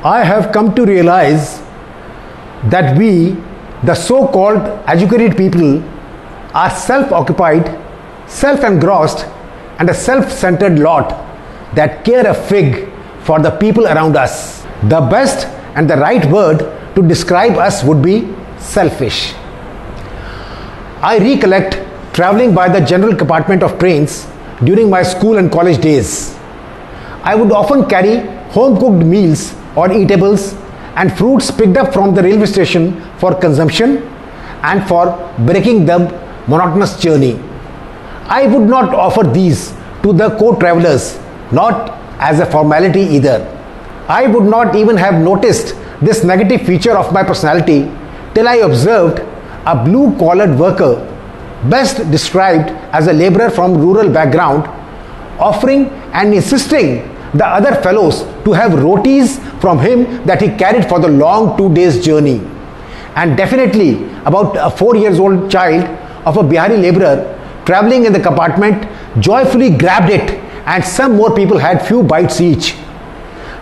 I have come to realize that we, the so-called educated people, are self-occupied, self-engrossed, and a self-centered lot that care a fig for the people around us. The best and the right word to describe us would be selfish. I recollect traveling by the general compartment of trains during my school and college days. I would often carry home-cooked meals or eatables and fruits picked up from the railway station for consumption and for breaking the monotonous journey. I would not offer these to the co-travelers, not as a formality either. I would not even have noticed this negative feature of my personality till I observed a blue-collared worker, best described as a laborer from rural background, offering and insisting the other fellows to have rotis from him that he carried for the long 2 days journey. And definitely about a 4-year-old child of a Bihari laborer traveling in the compartment joyfully grabbed it, and some more people had few bites each.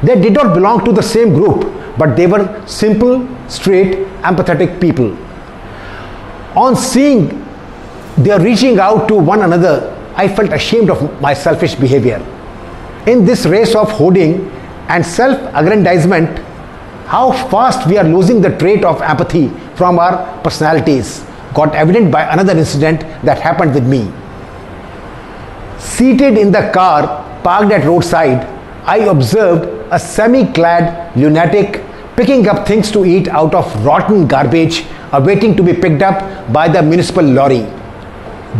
They did not belong to the same group, but they were simple, straight, empathetic people. On seeing their reaching out to one another, I felt ashamed of my selfish behavior. In this race of hoarding and self-aggrandizement, how fast we are losing the trait of empathy from our personalities got evident by another incident that happened with me. Seated in the car parked at roadside, I observed a semi-clad lunatic picking up things to eat out of rotten garbage awaiting to be picked up by the municipal lorry.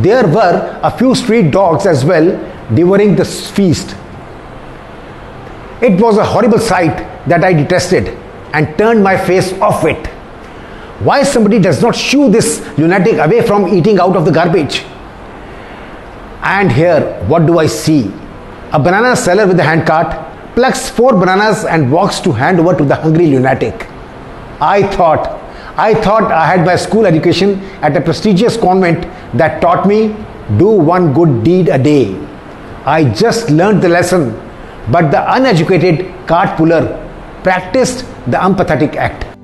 There were a few street dogs as well devouring the feast. It was a horrible sight that I detested and turned my face off it. Why somebody does not shoo this lunatic away from eating out of the garbage? And here, what do I see? A banana seller with a handcart plucks 4 bananas and walks to hand over to the hungry lunatic. I thought I had my school education at a prestigious convent that taught me do one good deed a day. I just learned the lesson, but the uneducated cart puller practiced the empathetic act.